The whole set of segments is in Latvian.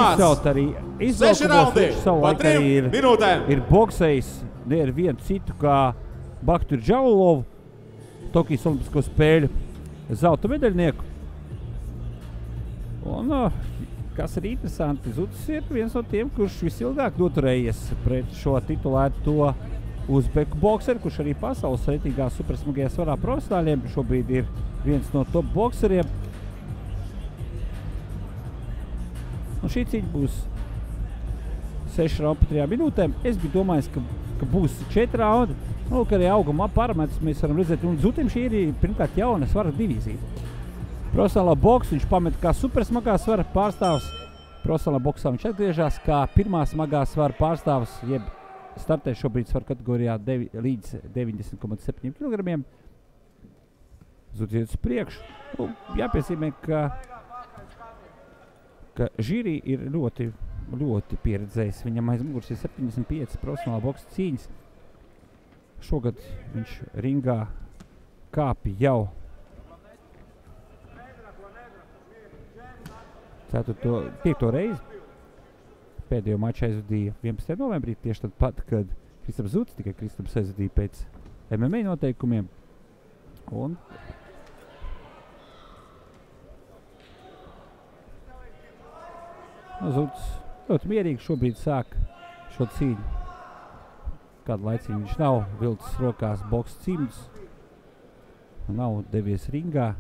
izcelt arī izlaukumos, savulaik arī ir boksējis ne ar vienu citu kā Bakhtur Džavulovu, Tokijas olimpisko spēļu zelta medaļnieku. Un, kas ir interesanti, Zutis ir viens no tiem, kurš visilgāk noturējies pret šo titulēto uzbeku bokseru, kurš arī pasaules reitingā supersmagajā svarā profesionāļiem šobrīd ir viens no top bokseriem. Un šī cīņa būs 6 raundi pa 3 minūtēm. Es biju domājis, ka būs 4 raundi. Nu, ka arī auguma parametrus mēs varam redzēt. Un Zutim šī ir pirmkārt jauna svara divīzija. Profesionālā boksa viņš pamet kā supersmagā svara pārstāvs. Profesionālā boksā viņš atgriežās kā pirmā smagā svara pārstāvs, jeb startē šobrīd svara kategorijā līdz 90,7 kg. Zutis iet uz priekšu. Nu, jāpiezīmē, ka žīrī ir ļoti pieredzējis. Viņam aiz muguras ir 75 profesionālā boksa cīņas. Šogad viņš ringā kāpi jau 5. reizi. Pēdējo maču aizvadīja 11. novembrī, tieši tad pat, kad Kristaps Zutis, tikai Kristaps aizvadīja pēc MMA noteikumiem. Un Zutis ļoti mierīgi šobrīd sāk šo cīņu. Kādu laicību viņš nav vilcis rokās boksa cimdus, nav devies ringā.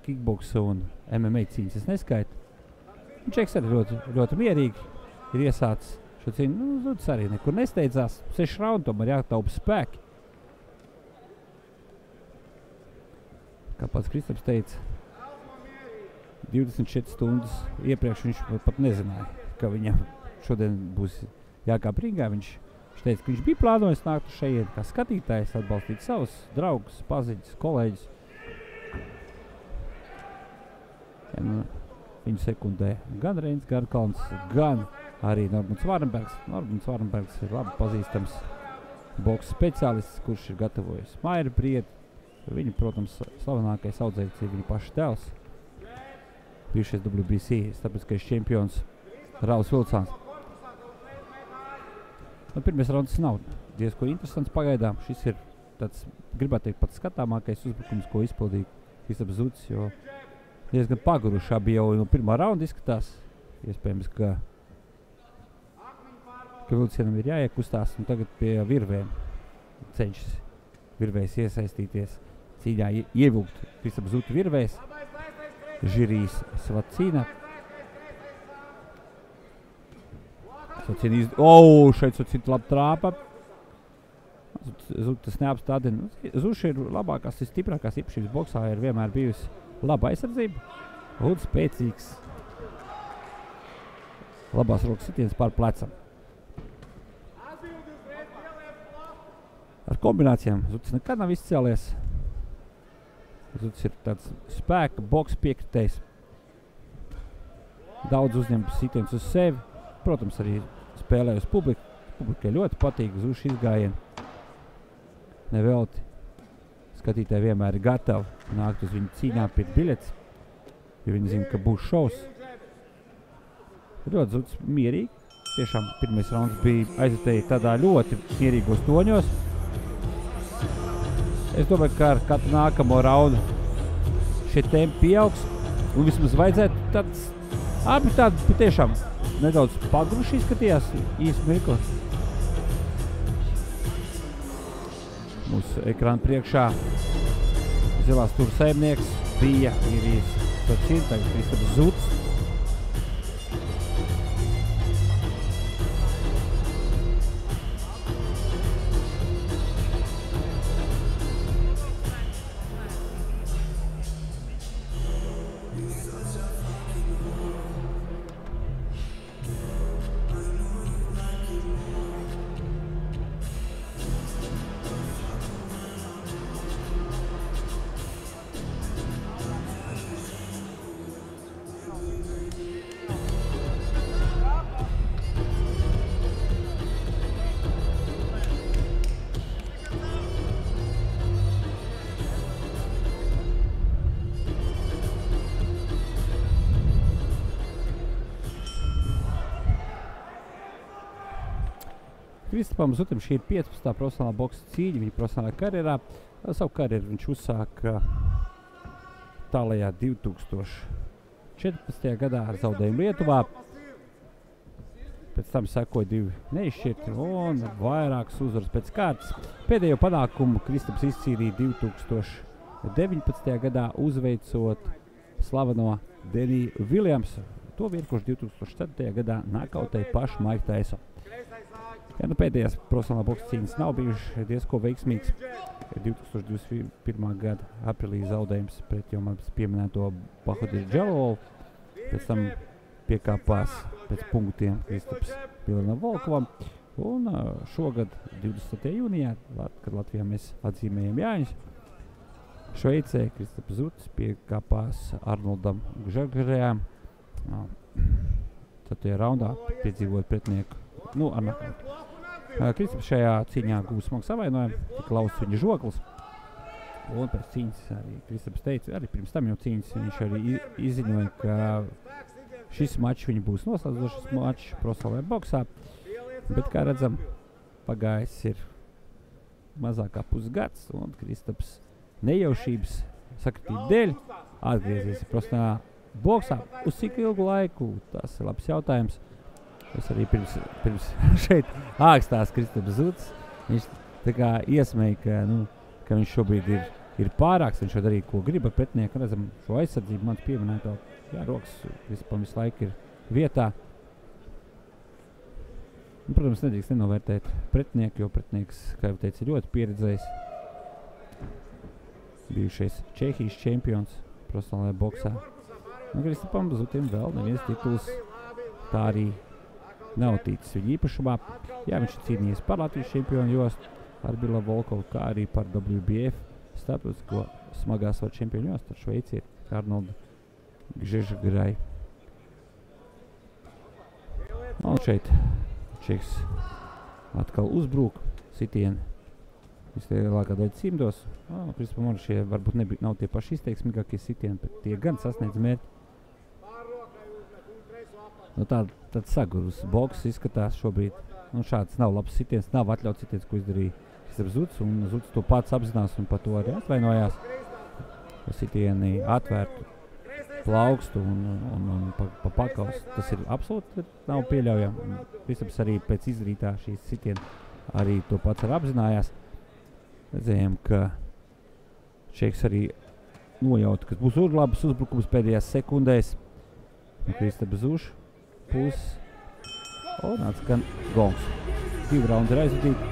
Kickboksa un MMA cīņas es neskaitu. Viņš arī ļoti mierīgi ir iesācis šo cīņu. Nu, Zutis arī nekur nesteidzās. 6 raundi tomēr jātaupa spēki. Kā pats Kristaps teica, 24 stundas iepriekš viņš pat nezināja, ka viņam šodien būs jākāp ringā. Viņš teica, ka viņš bija plānojis nākt uz šeit kā skatītājs, atbalstīt savus draugus, paziņas, kolēģus. Viņu sekundē gan Reinis Garkalns, gan arī Normunds Varenbergs. Normunds Varenbergs ir labi pazīstams boksa speciālists, kurš ir gatavojis Maira Briedi. Viņa, protams, slavenākais audzēklis ir viņa paša tēls, bijušais WBC starptautiskais čempions Rauls Vilcāns. Pirmais rauns nav diezko interesants pagaidām. Šis ir tāds, gribētu teikt, pats skatāmākais uzbrukums, ko izpildīja Kristaps Zutis, jo diezgan paguruši abi jau no pirmā raunda izskatās. Iespējams, ka vilcienam ir jāiekustās un tagad pie virvēm cenšas virvējs iesaistīties cīņā, ievilkt Kristaps Zutis virvējs. Žirijas Svacīna. Šeit Svacīna labi trāpa. Zutis neapstādina. Zutis ir labākās, stiprākās īpašības boksā, ir vienmēr bijusi laba aizsardzība un spēcīgs labās rokas sitiens pār plecam. Ar kombinācijām Zutis nekad nav izcēlies. Zutis ir tāds spēka boks piekritējs. Daudz uzņem sitiens uz sevi. Protams, arī spēlē uz publiku. Publikai ļoti patīk Zuša izgājieni. Nevelti skatītāji vienmēr ir gatavi nākt uz viņu cīņā pēc biļetes, jo viņi zina, ka būs šovs. Ļoti Zutis mierīgi. Tiešām pirmais rauns bija aizvitēji tādā ļoti mierīgos toņos. Es domāju, ka ar katru nākamo raundu šie tempi pieaugs un vismaz vajadzētu tāds abi tādi tiešām nedaudz pagruši izskatījās īsu mirkli. Mūsu ekrāna priekšā zilās stūra saimnieks bija Irijas Svacīna, tagad Kristaps Zutis. Kristapam Zutim šī ir 15. profesionālā boksa cīņa viņa profesionālajā karjerā. Savu karjeru viņš uzsāka tālajā 2014. gadā ar zaudējumu Lietuvā. Pēc tam sekoja 2 neizšķirti un vairākas uzvaras pēc kārtas. Pēdējo panākumu Kristaps izcīnīja 2019. gadā uzveicot slaveno Deniju Viljamsu. To vien, kurš 2004. gadā nakautēja pašu Maiku Taisonu. Ja, pēdējās profesionālā boksa cīņas nav bijušas diezko veiksmīgs. 2021. gada aprīlī zaudējums pret jau man pieminēto Bahadiru Džalovu. Pēc tam piekāpās pēc punktiem Kristaps Pilinam Volkovam. Un šogad 20. jūnijā, kad Latvijā mēs atzīmējam Jāņus, Šveicē Kristaps Zutis piekāpās Arnoldam Gžagarējām. Tad tie raundā piedzīvot pretinieku ar nakautu. Kristaps šajā cīņā gūs smagu savainojumu, tika lausts viņa žoklis. Un pēc cīņas arī Kristaps teica, arī pirms tam jau cīņas viņš arī izziņoja, ka šis mačs viņa būs noslēdzošs mačs profesionālajā boksā. Bet, kā redzam, pagājis ir mazāk kā pusgads, un Kristaps nejaušības sakritību dēļ atgriezies profesionālā boksā. Uz cik ilgu laiku? Tas ir labs jautājums. Es arī pirms šeit ākstās Kristaps Zutis. Viņš tā kā iesmēja, ka viņš šobrīd ir pārāks, viņš var darīt, ko grib ar pretinieku. Redzam šo aizsardzību, mans pieminēto. Jā, rokas Kristapam visu laiku ir vietā. Un, protams, nedrīkst nenovērtēt pretinieku, jo pretinieks, kā jau teicu, ir ļoti pieredzējis. Bijušais Čehijas čempions profesionālajā boksā. Kristapam Zutim vēl neviens tituls tā arī nav ticis viņa īpašumā. Jā, viņš ir cīnījies par Latvijas čempionu jostu ar Bilavu Volkovu, kā arī par WBF starptautisko smagā svara čempionu jostu ar šveicieti Arnoldu Gžagarēju. Un šeit Čehs atkal uzbrūk sitieni vislielākā daļa cimdos. Kristapam šie varbūt nav tie paši izteiksmīgākie sitieni, bet tie gan sasniedz mērķi. Tad sagurus boks izskatās šobrīd. Šāds nav labs sitiens, nav atļauts sitiens, ko izdarīja Kristaps Zutis, un Zutis to pats apzinās un par to arī atvainojās. Sitieni atvērtu plaukstu un pa pakaus. Tas ir absolūti nav pieļaujami. Kristaps arī pēc izdarītā šīs sitiena arī to pats arī apzinājās. Redzējām, ka Čehs arī nojauta, ka būs labs uzbrukums pēdējās sekundēs. Kristaps Zutis puses. Un atskan gongs. 2 raundi ir aizvadīti.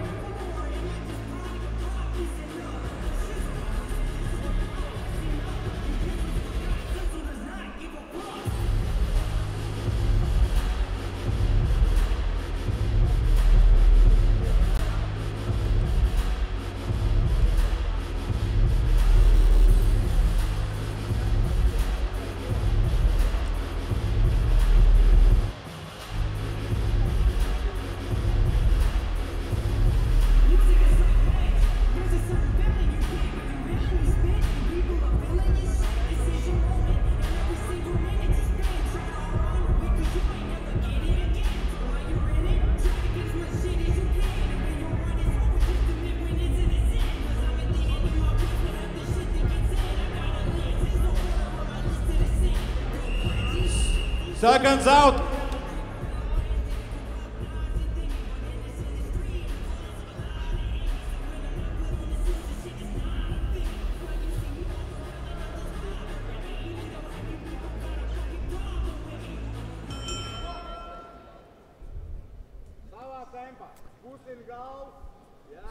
Seconds out.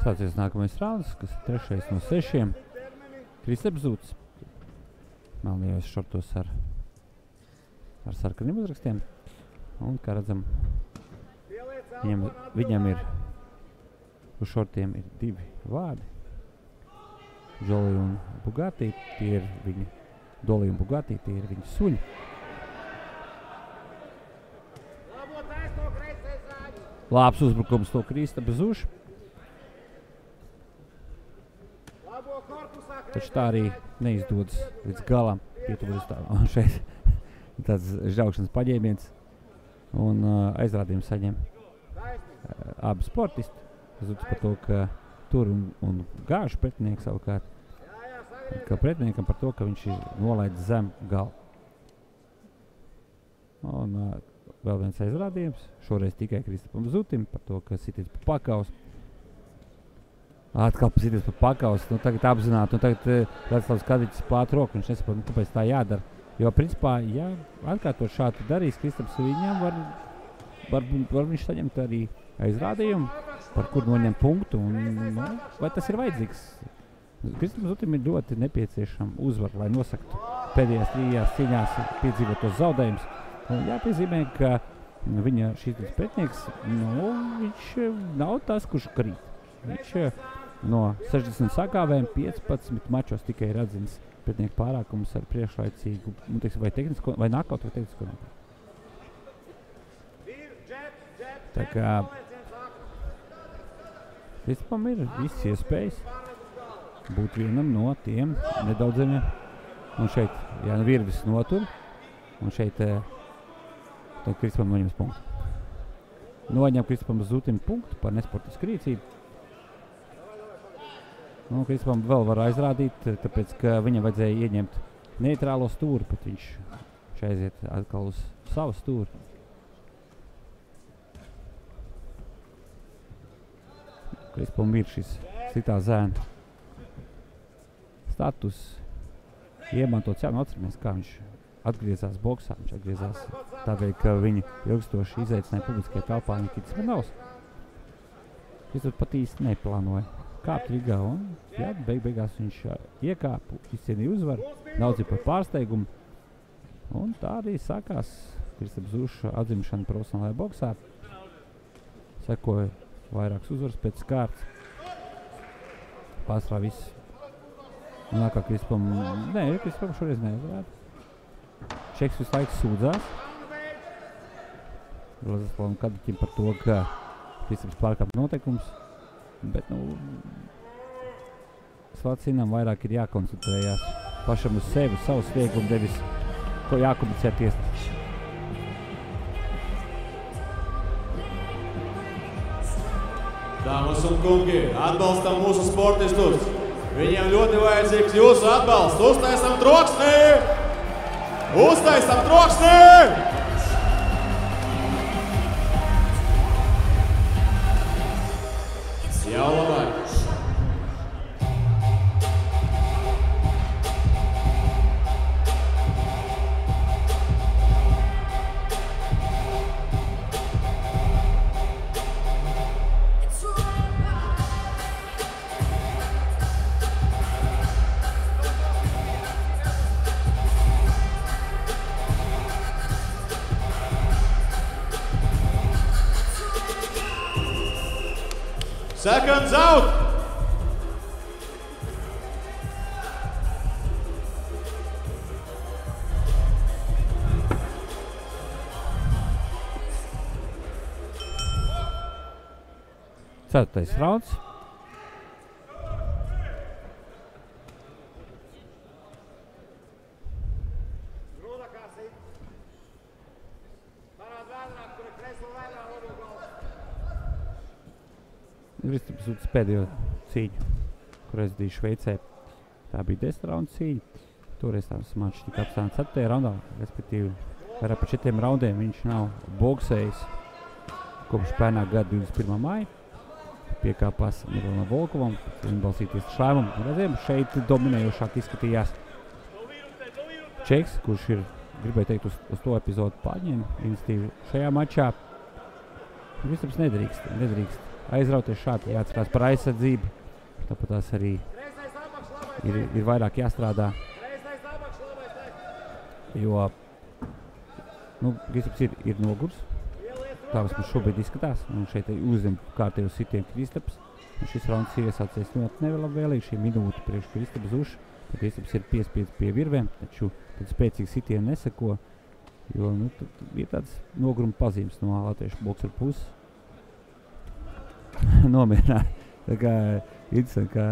Sācies nākamais rauns, kas ir 3. no 6. Kristaps Zutis. Melnījos šortos ar sarkaniem uzrakstiem. Un, kā redzam, viņam ir uz šortiem ir 2 vārdi. Dolly un Bugatti, tie ir viņa Dolly un Bugatti, tie ir viņa suņi. Labs uzbrukums to Kristaps Zutis. Taču tā arī neizdodas līdz galam pietuvoties tā. Šeit tāds žaukšanas paģēbiens un aizrādījums saņem abi sportisti. Zudis par to, ka tur un gāž pretinieks savukārt. Ka pretiniekam par to, ka viņš ir nolaidis zem galvu. Un vēl viens aizrādījums. Šoreiz tikai Kristapam Zutim par to, ka sities pa pakaus. Atkal sities pa pakaus. Nu, tagad apzināti. Nu, tagad Veclavs Kadiķis plāt roku. Viņš nesaprot, kāpēc tā jādara. Jo, principā, ja atkārtot šādi darīs Kristaps, viņam var viņš saņemt arī aizrādījumu, par kur noņem punktu. Un, nu, vai tas ir vajadzīgs? Kristapam Zutim ir ļoti nepieciešama uzvara, lai nosaktu pēdējās 3 cīņās piedzīvotos zaudējumus. Un jāpiezīmē, ka viņa šīs pretinieks, nu, viņš nav tas, kurš krīt. Viņš no 60 sakāvēm 15 mačos tikai ir atzinis pretinieku pārākumus ar priekšlaicīgu, nu, teiksim, vai tehnisko, vai knockout, vai tehnisko knockout. Tā kā Kristapam ir viss iespējas būt vienam no tiem nedaudziem. Un šeit, ja virvis notur, un šeit tad Kristapam noņems punktu. Noņem Kristapam Zutim punktu par nesportisku rīcību. Nu, Kristapam vēl var aizrādīt, tāpēc, ka viņam vajadzēja ieņemt neitrālo stūri, bet viņš aiziet atkal uz savu stūri. Kristapam ir šis sitā zēna status iemantots. Jā, nu atceramies, kā viņš atgriezās boksā. Viņš atgriezās tādēļ, ka viņu ilgstoši izaicināja publiskajā telpā Nikitas Manovs. Kristaps pat īsti neplānoja kāpt Rīgā, un jā, beigās viņš iekāpa, izcīnīja uzvaru, daudz par pārsteigumu. Un tā arī sākās Kristaps Zuša atzimšana profesionālajā boksā. Sekoja vairākas uzvaras pēc kārtas. Pārsvarā viss. Un kā Kristapam šoreiz nevarētu. Čeks visu laiku sūdzās Vladislavam Kadiķim par to, ka Kristaps pārkāp noteikums. Bet, nu, Slacinam vairāk ir jākoncentrējās pašam uz sevi, uz savu sniegumu, nevis ko jākomunicē tiesneši. Dāmas un kungi, atbalstam mūsu sportistus. Viņiem ļoti vajadzīgs jūsu atbalsts. Uztaisam troksnī! Uztaisam troksnī! Jau labāk. Seconds out! Ceturtais rauns. Kristaps Zutis pēdējo cīņu, kur aizdīja Šveicē. Tā bija 10 raundu cīņa. Toreiz tās mačs tika apstānts 4. raundā, respektīvi vairāk par 4 raundiem viņš nav boksējis kopš pērnā gada 21. maija. Piekāpās Mirolam Volkovam, viņa balsīties šlēmumu. Redzējām, šeit dominējošāk izskatījās Čeks, kurš ir, gribēju teikt, uz to epizodu pārņēma iniciatīvu šajā mačā. Kristaps nedrīkst aizrauties šādi, jāatcerās par aizsardzību. Tāpat tās arī ir vairāk jāstrādā. Jo, nu, Kristaps ir nogurs. Tā vismaz šobrīd izskatās. Un šeit uzņem kārtēju sitienu Kristaps. Un šis rauns ir iesācies ļoti nevēlīgi. Šī minūte priekš Kristaps Zuša. Kristaps ir piespiedz pie virvēm, taču tad spēcīgi sitieni neseko. Jo, nu, ir tāds noguruma pazīmes no latviešu bokseru puses. Nomierināt. Tā kā interesanti, kā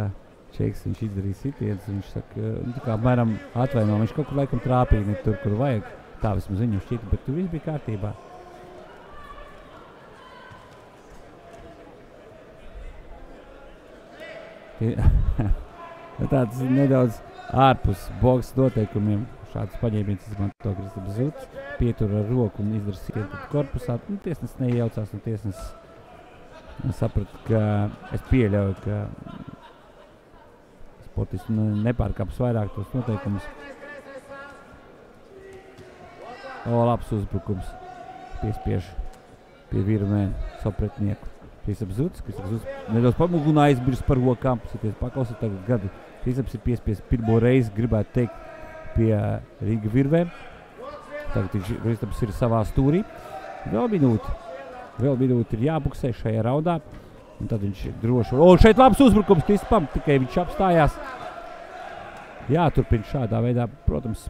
Čeks viņš izdarīja sitienus, viņš saka, nu tā kā apmēram atvaino, viņš kaut kur laikam trāpīja ne tur, kur vajag. Tā vismaz viņam šķita, bet tur viss bija kārtībā. Tāds nedaudz ārpus boks noteikumiem. Šāds paņēmiens izmanto Kristaps Zuts. Pietur ar roku un izdara sitienu korpusā. Tiesnesis neiejaucās un tiesnesis saprata, ka es pieļauju, ka sportists nepārkāps vairāk tos noteikumus. Labs uzbrukums. Piespiež pie virmēm savu pretnieku. Kristaps Zuts nedaudz pamūg un aizbirs par rokām. Paklausīt tagad gadu. Kristaps ir piespies pirmo reizi, gribētu teikt, pie Rīga virvēm. Tagad Kristaps ir savā stūrī. Vēl minūte ir jābuksē šajā raundā. Un tad viņš droši. Šeit labs uzbrukums Kristapam, tikai viņš apstājās. Jāturpina šādā veidā. Protams,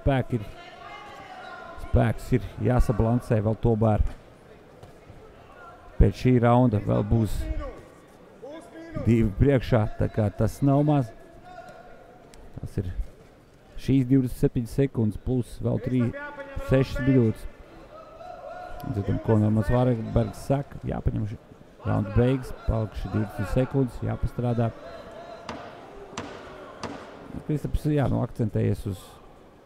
spēks ir jāsabalansē vēl tomēr. Pēc šī raunda vēl būs 2 priekšā, tā kā tas nav maz. Tas ir šīs 27 sekundes plus vēl 6 minūtes. Dzirdam, ko Normans Vārbergs saka. Jāpaņem raunda beigas, palikuši 20 sekundes, jāpastrādā. Kristaps, akcentējies uz,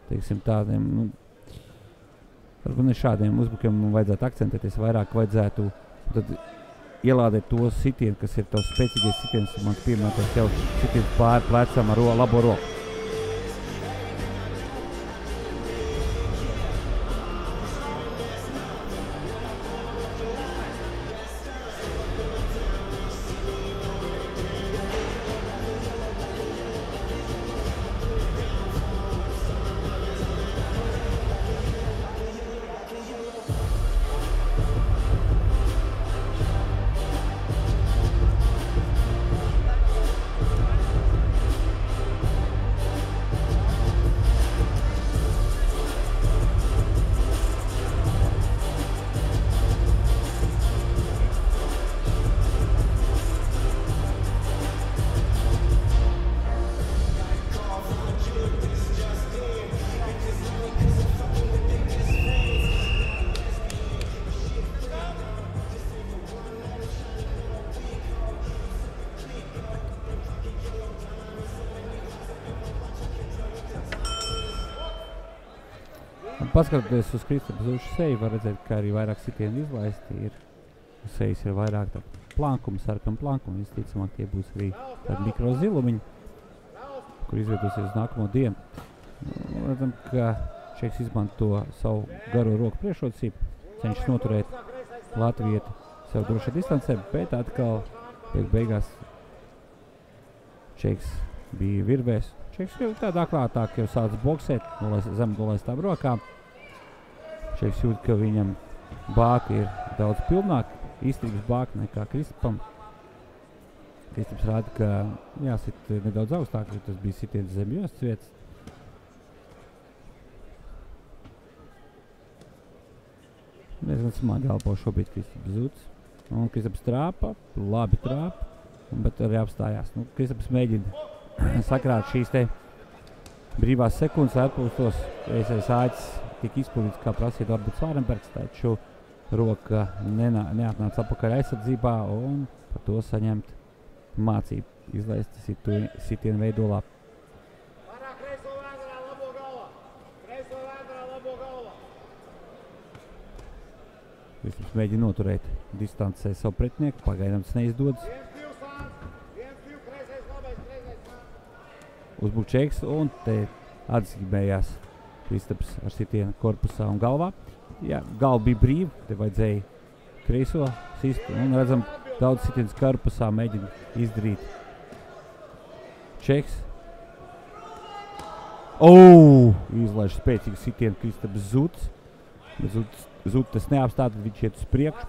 teiksim, tādiem, varbūt ne šādiem uzbrukumiem vajadzētu akcentēties, vairāk vajadzētu tad ielādēt to sitienu, kas ir tavs spēcīgais sitiens, mans pieminētais jau sitiens pāri plecam ar labo roku. Paskatoties uz Kristapu Zušu seju, var redzēt, ka arī vairāk sitienu izlaisti ir. Uz sejas ir vairāk plankumi, sarkam plankumi. Visticamāk, tie būs arī tādi mikro zilumiņi, kur izvietosies uz nākamo dienu. Redzam, ka Čeks izmanto savu garo roku priekšrocību, cenšas noturēt Latvietu sev drošā distancē, bet atkal beigās Čeks bija virvēs. Čeks jau tādā klātāk jau sāc boksēt, zem nolaistām rokām. Čeks jūt, ka viņam bāka ir daudz pilnāk, izturības bāka nekā Kristapam. Kristaps rāda, ka jāsit nedaudz augstāk, jo tas bija sitiens zem jostas vietas. Diezgan smagi elpo šobrīd Kristaps Zuts. Un Kristaps trāpa, labi trāpa, bet arī apstājās. Kristaps mēģina sakrāt šīs te brīvās sekundes, lai atpūstos. Reizēs āķis tika izpildīts, kā prasīja Norberts Vārbergs, taču roka neatnāca apakaļ aizsardzībā un par to saņemt mācību. Izlaist sitienu veidolā. Kristaps mēģina noturēt distancē savu pretinieku, pagaidām tas neizdodas. Uzbruk Čeks un te atzīmējās Kristaps ar sitienu korpusā un galvā. Jā, galva bija brīva, te vajadzēja kreiso sist un redzam daudz sitienas korpusā mēģina izdarīt Čeks. Izlaiž spēcīgu sitienu Kristaps Zuts. Zuts tas neapstāda, viņš iet uz priekšu.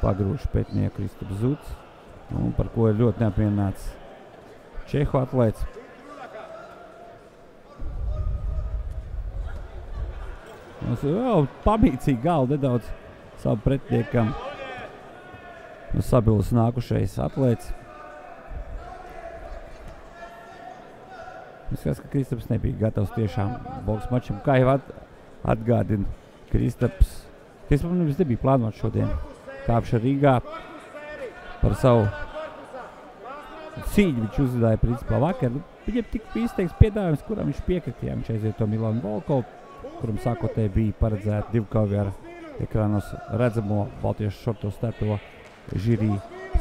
Pagrūž pētnieku Kristaps Zuts. Un par ko ir ļoti neapmierināts Čehu atlēts. Pamīcīgi galvu nedaudz savu pretiniekam. Sabilis nākušais atlēts. Es skats, ka Kristaps nebija gatavs tiešām boks mačam. Kā jau atgādina Kristapam nebija plānot šodien kāpša Rīgā. par savu cīņu viņš uzzināja principā vakar. Viņam tika izteikts piedāvājums, kuram viņš piekritījā. Viņš aiziet to Milanu Volkovu, kuram sākotnēji bija paredzēta divkauvi ar ekrānos redzamo baltiešu šorto starto Žirī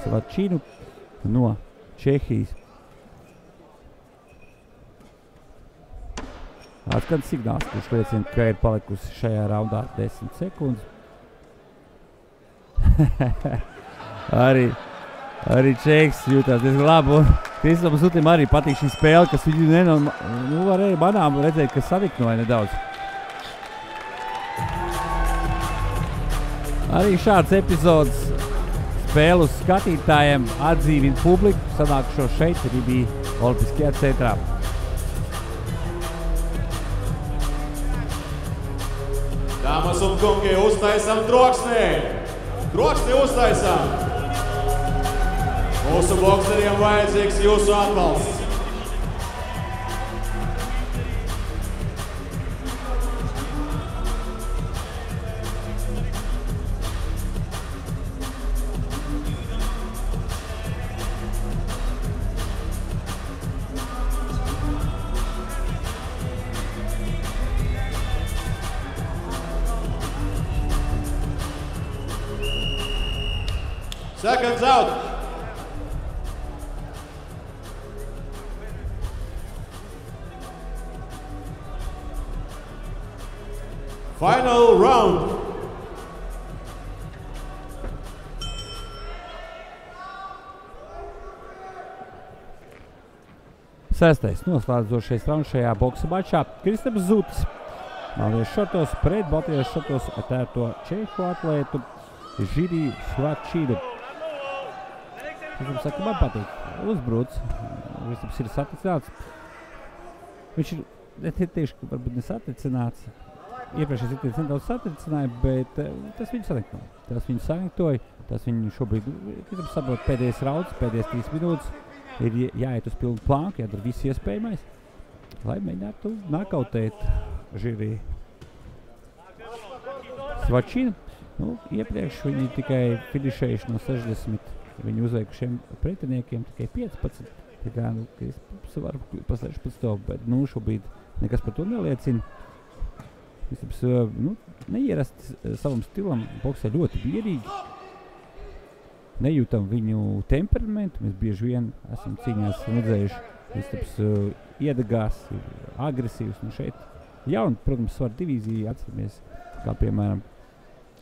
Svačinu no Čehijas. Atskan signāls, kurš liecina, ka ir palikusi šajā raundā 10 sekundes. Arī Čeks jūtās diezgan labi. Kristapam Zutim arī patīk šī spēle, kas viņu varēja manām redzēt, ka saniknoja nedaudz. Arī šāds epizods spēlu skatītājiem atdzīvina publiku, sanākušo šeit arī bija Olimpiskajā centrā. Dāmas un kungi, uztaisam troksni! Troksni uztaisam! Mūsu bokseriem vajadzīgs jūsu atbalsts. Seconds out. Final round. Sestais noslēdzošais rauns šajā boksa mačā. Kristaps Zutis melnajos šortos pret baltajos šortos tērto čehu atlētu Žirī Svačinu. Kristaps saka, man patīk, uzbruc. Kristaps ir satricināts. Viņš ir, neteikšu, ka varbūt nesatricināts. Iepriekšējais ir nedaudz satricināja, bet tas viņu saniktoja. Tas viņu šobrīd, Kristaps saprot, pēdējais rauds, pēdējais 3 minūtes. Ir jāiet uz pilnu plānku, jādara viss iespējamais, lai mēģinātu nakautēt Žirī Svačinu. Iepriekš viņi tikai finišējuši no 60 viņu uzveikušiem pretiniekiem, tikai 15. Tā kā, Kristaps var pa 16, bet šobrīd nekas par to neliecina. Kristaps neierasts savam stilam, boksē ļoti bierīgi. Nejūtam viņu temperamentu, mēs bieži vien esam cīņās redzējuši. Kristaps iedegās, ir agresīvs, šeit jauni, protams, svaru divīziju atceramies, kā piemēram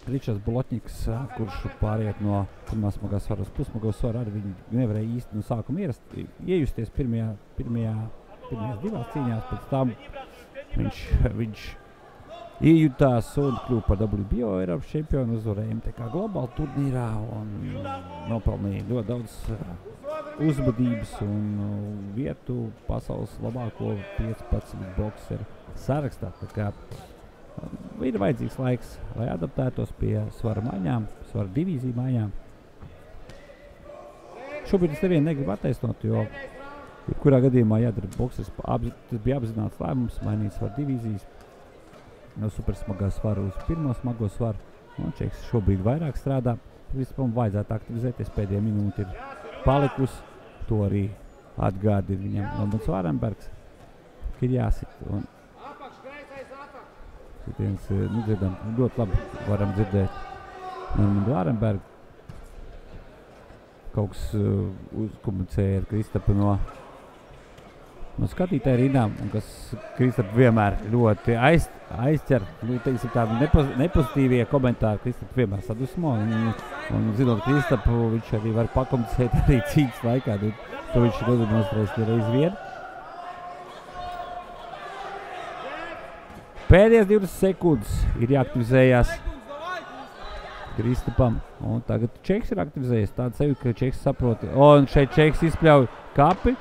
Ričards Bolotņiks, kurš pāriet no pirmā smagā svara uz pusmagā svaru, arī viņi nevarēja īsti no sākuma iejusties pirmajās divās cīņās, pēc tam viņš iejutās un kļuva par WBO Eiropas čempionu, uzvarēja MTK globāla turnīrā un nopelnīja ļoti daudz uzmanības un vietu pasaules labāko 15 bokseru sarakstā. Tā kā ir vajadzīgs laiks, lai adaptētos pie svara maiņām, svara divīziju maiņām. Šobrīd es nevienu negribu attaisnot, jo jebkurā gadījumā jādara boksers. Tas bija apzināts lēmums mainīt svara divīzijas no supersmagā svara uz pirmo smago svaru. Un Čeks šobrīd vairāk strādā. Vispār vajadzētu aktivizēties, pēdējā minūte ir palikusi. To arī atgādina viņam Normans Vārenbergs, ka ir jāsit. Un dzirdam, ļoti labi varam dzirdēt Normandu Vārenbergu. Kaut kas uzkomunicēja ar Kristapu no skatītāju rindām, un kas Kristapu vienmēr ļoti aizķer. Teiksim, tādi nepozitīvie komentāri Kristapu vienmēr sadusmo. Un zinot Kristapu, viņš arī var pakomunicēt arī cīņas laikā. To viņš ir demonstrējis reiz vien. Pēdējās 20 sekundes ir jāaktivizējās Kristapam. Un tagad Čeks ir aktivizējies. Tāda sevi, ka Čeks saprot. Un šeit Čeks izpļauj kapi.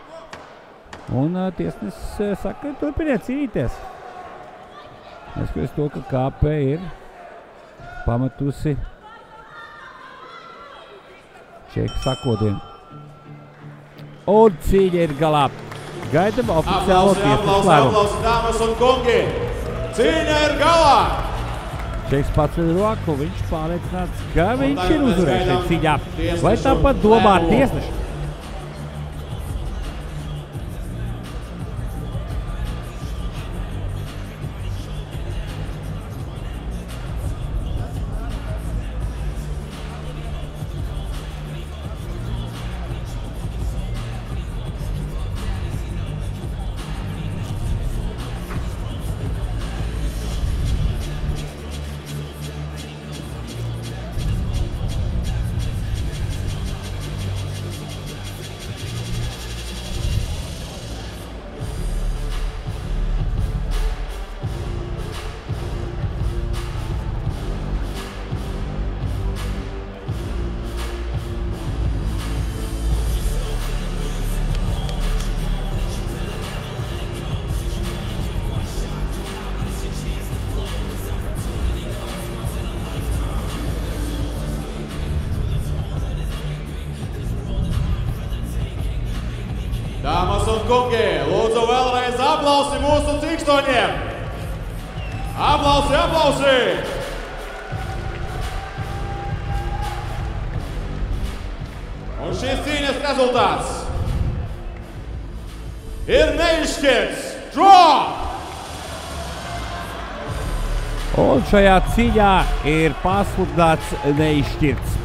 Un tiesnesis saka, turpiniet cīnīties. Neskatoties to, ka kape ir pametusi Čeka sakodienu. Un cīņa ir galā. Gaidam oficiālo tiesnešu lēmumu. Aplausi, dāmas un kungi! Cīņa ir galā! Džeks pats ir roku, viņš pārliecināts, ka viņš ir uzvarējis šeit cīņā. Vai tāpat domā tiesneši? Dāmas un kungi, lūdzu vēlreiz aplausi mūsu cīkstoņiem! Aplausi, aplausi! Un šīs cīņas rezultāts ir neizšķirts draw! Un šajā cīņā ir pasludināts neizšķirts.